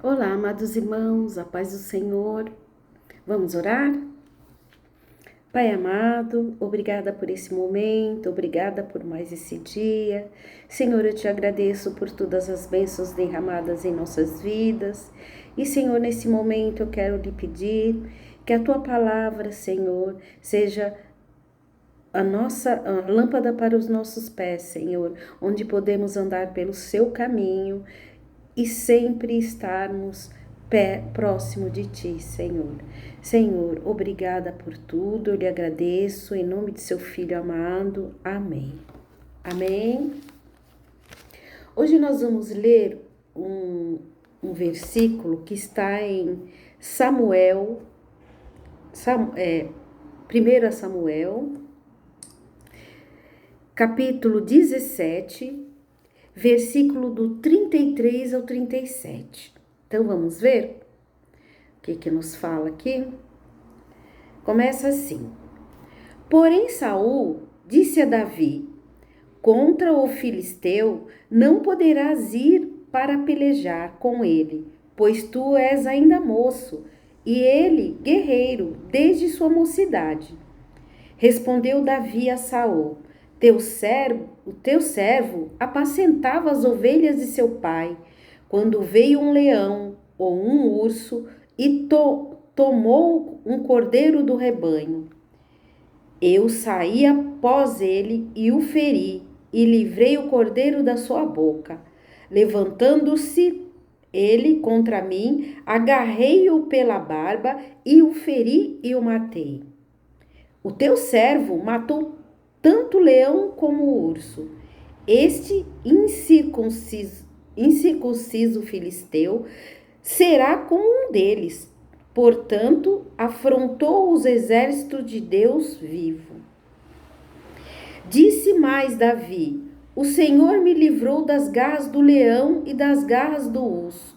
Olá, amados irmãos, a paz do Senhor. Vamos orar? Pai amado, obrigada por esse momento, obrigada por mais esse dia. Senhor, eu te agradeço por todas as bênçãos derramadas em nossas vidas. E, Senhor, nesse momento eu quero lhe pedir que a tua palavra, Senhor, seja a lâmpada para os nossos pés, Senhor, onde podemos andar pelo seu caminho e sempre estarmos próximo de Ti, Senhor. Senhor, obrigada por tudo, eu lhe agradeço, em nome de Seu Filho amado. Amém. Amém. Hoje nós vamos ler um versículo que está em Samuel, 1 Samuel, capítulo 17, versículo do 33 ao 37. Então vamos ver o que nos fala aqui? Começa assim: Porém Saul disse a Davi: Contra o filisteu não poderás ir para pelejar com ele, pois tu és ainda moço, e ele guerreiro desde sua mocidade. Respondeu Davi a Saul: o teu servo apacentava as ovelhas de seu pai, quando veio um leão ou um urso e tomou um cordeiro do rebanho. Eu saí após ele e o feri, e livrei o cordeiro da sua boca. Levantando-se ele contra mim, agarrei-o pela barba e o feri e o matei. O teu servo matou tanto o leão como o urso. Este incircunciso filisteu será como um deles. Portanto, afrontou os exércitos de Deus vivo. Disse mais Davi: O Senhor me livrou das garras do leão e das garras do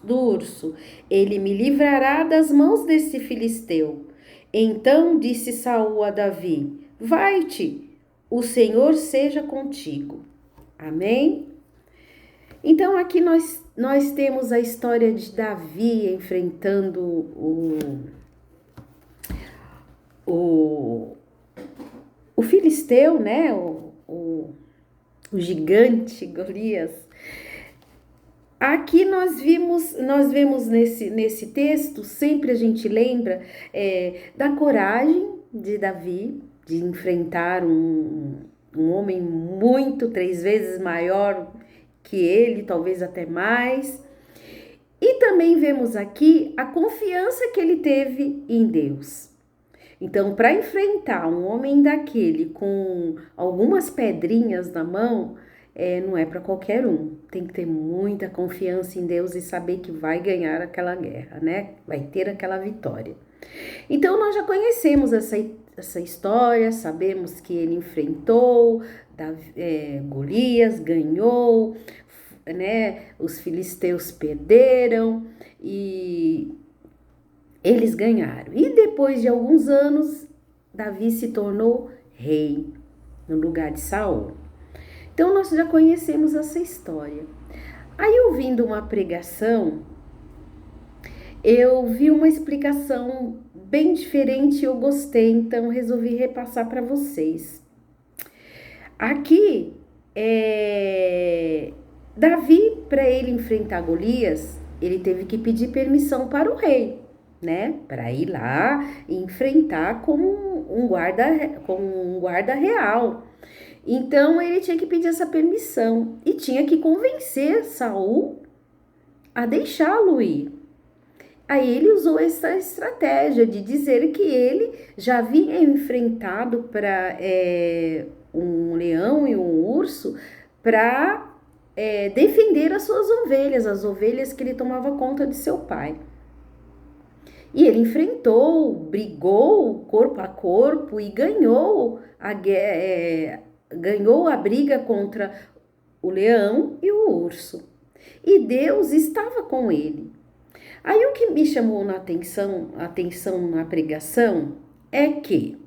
urso. Ele me livrará das mãos desse filisteu. Então disse Saul a Davi: Vai-te, o Senhor seja contigo. Amém? Então aqui nós temos a história de Davi enfrentando o filisteu, né? O gigante Golias. Aqui nós vemos nesse texto, sempre a gente lembra da coragem de Davi de enfrentar um homem muito, 3 vezes maior que ele, talvez até mais. E também vemos aqui a confiança que ele teve em Deus. Então, para enfrentar um homem daquele com algumas pedrinhas na mão, não é para qualquer um. Tem que ter muita confiança em Deus e saber que vai ganhar aquela guerra, né? Vai ter aquela vitória. Então, nós já conhecemos essa história, sabemos que ele enfrentou Golias, ganhou, né? Os filisteus perderam e eles ganharam. E depois de alguns anos, Davi se tornou rei no lugar de Saul. Então nós já conhecemos essa história. Aí, ouvindo uma pregação, eu vi uma explicação bem diferente e eu gostei, então resolvi repassar para vocês. Aqui, Davi, para ele enfrentar Golias, ele teve que pedir permissão para o rei, né? Para ir lá e enfrentar como um guarda real. Então ele tinha que pedir essa permissão e tinha que convencer Saul a deixá-lo ir. Aí ele usou essa estratégia de dizer que ele já havia enfrentado para um leão e um urso para defender as suas ovelhas, as ovelhas que ele tomava conta de seu pai. E ele enfrentou, brigou corpo a corpo e ganhou a briga contra o leão e o urso. E Deus estava com ele. Aí o que me chamou a atenção na pregação é que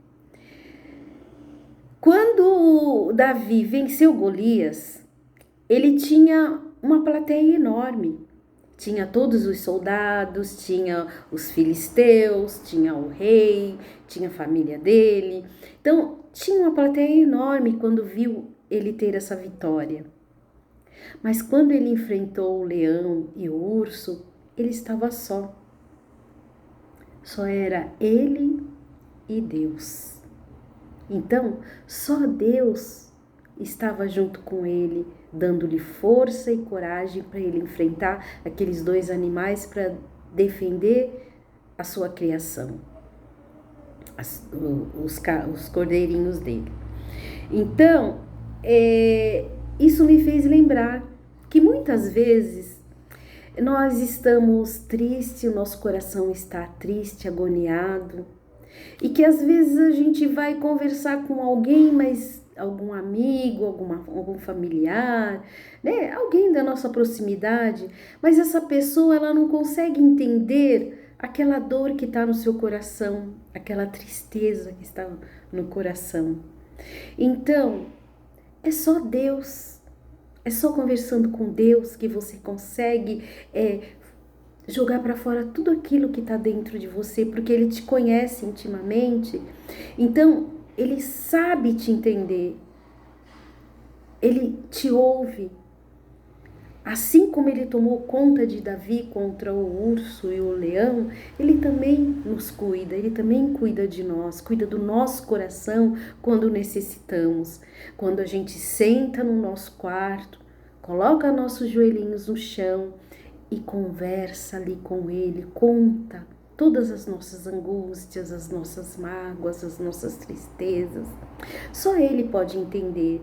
quando Davi venceu Golias, ele tinha uma plateia enorme. Tinha todos os soldados, tinha os filisteus, tinha o rei, tinha a família dele. Então, tinha uma plateia enorme quando viu ele ter essa vitória. Mas quando ele enfrentou o leão e o urso, ele estava só. Só era ele e Deus. Então, só Deus estava junto com ele, dando-lhe força e coragem para ele enfrentar aqueles dois animais para defender a sua criação, os cordeirinhos dele. Então, isso me fez lembrar que muitas vezes nós estamos tristes, o nosso coração está triste, agoniado, e que às vezes a gente vai conversar com alguém, mas algum amigo, algum familiar, né? Alguém da nossa proximidade, mas essa pessoa ela não consegue entender aquela dor que está no seu coração, aquela tristeza que está no coração. Então, é só Deus, é só conversando com Deus que você consegue jogar para fora tudo aquilo que está dentro de você, porque Ele te conhece intimamente, então Ele sabe te entender, Ele te ouve. Assim como Ele tomou conta de Davi contra o urso e o leão, Ele também nos cuida, Ele também cuida de nós, cuida do nosso coração quando necessitamos. Quando a gente senta no nosso quarto, coloca nossos joelhinhos no chão e conversa ali com Ele, conta todas as nossas angústias, as nossas mágoas, as nossas tristezas. Só Ele pode entender.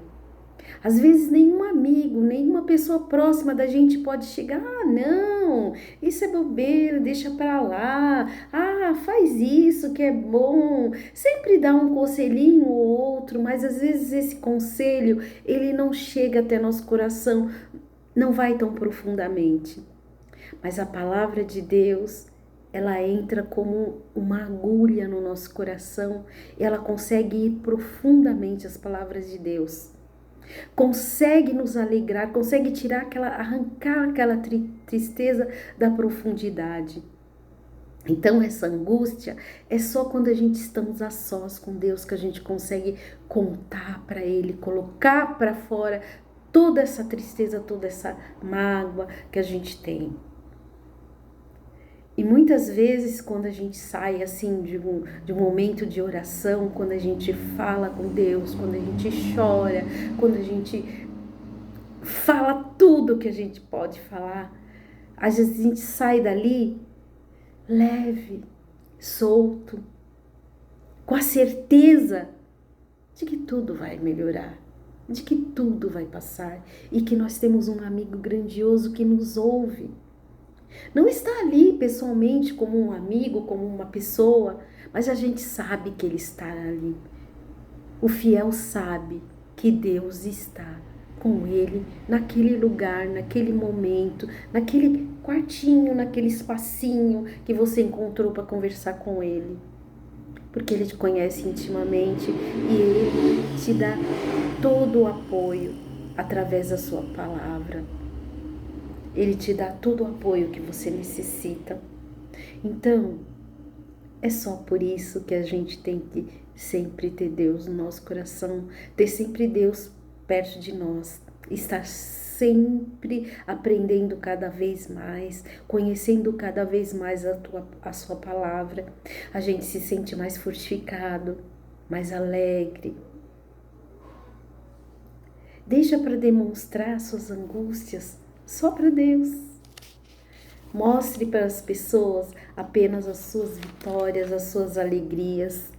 Às vezes nenhum amigo, nenhuma pessoa próxima da gente pode chegar, não, isso é bobeira, deixa pra lá, faz isso que é bom, sempre dá um conselhinho ou outro, mas às vezes esse conselho, ele não chega até nosso coração, não vai tão profundamente. Mas a palavra de Deus, ela entra como uma agulha no nosso coração e ela consegue ir profundamente, as palavras de Deus. Consegue nos alegrar, consegue arrancar aquela tristeza da profundidade. Então essa angústia é só quando a gente estamos a sós com Deus que a gente consegue contar para Ele, colocar para fora toda essa tristeza, toda essa mágoa que a gente tem. E muitas vezes quando a gente sai assim de um momento de oração, quando a gente fala com Deus, quando a gente chora, quando a gente fala tudo que a gente pode falar, às vezes a gente sai dali leve, solto, com a certeza de que tudo vai melhorar, de que tudo vai passar e que nós temos um amigo grandioso que nos ouve. Não está ali pessoalmente como um amigo, como uma pessoa, mas a gente sabe que Ele está ali. O fiel sabe que Deus está com ele naquele lugar, naquele momento, naquele quartinho, naquele espacinho que você encontrou para conversar com Ele. Porque Ele te conhece intimamente e Ele te dá todo o apoio através da sua palavra. Ele te dá todo o apoio que você necessita. Então, é só por isso que a gente tem que sempre ter Deus no nosso coração, ter sempre Deus perto de nós, estar sempre aprendendo cada vez mais, conhecendo cada vez mais a sua palavra. A gente se sente mais fortificado, mais alegre. Deixa para demonstrar suas angústias só para Deus. Mostre para as pessoas apenas as suas vitórias, as suas alegrias.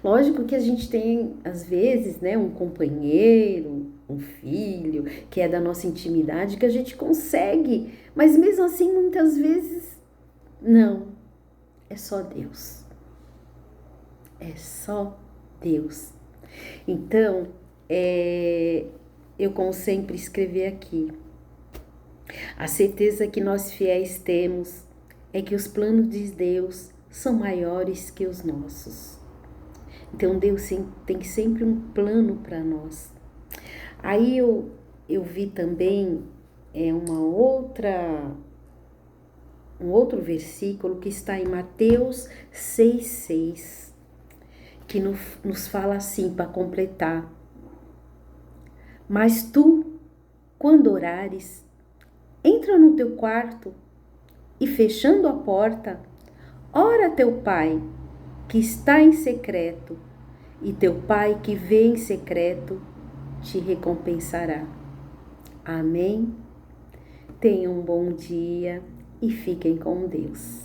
Lógico que a gente tem, às vezes, né, um companheiro, um filho, que é da nossa intimidade, que a gente consegue, mas mesmo assim, muitas vezes, não. É só Deus. É só Deus. Então, eu, como sempre, escrevi aqui. A certeza que nós fiéis temos é que os planos de Deus são maiores que os nossos. Então Deus tem sempre um plano para nós. Aí eu vi também é um outro versículo que está em Mateus 6,6, que nos fala assim para completar. Mas tu, quando orares, entra no teu quarto e fechando a porta, ora a teu pai que está em secreto, e teu pai que vê em secreto te recompensará. Amém? Tenham um bom dia e fiquem com Deus.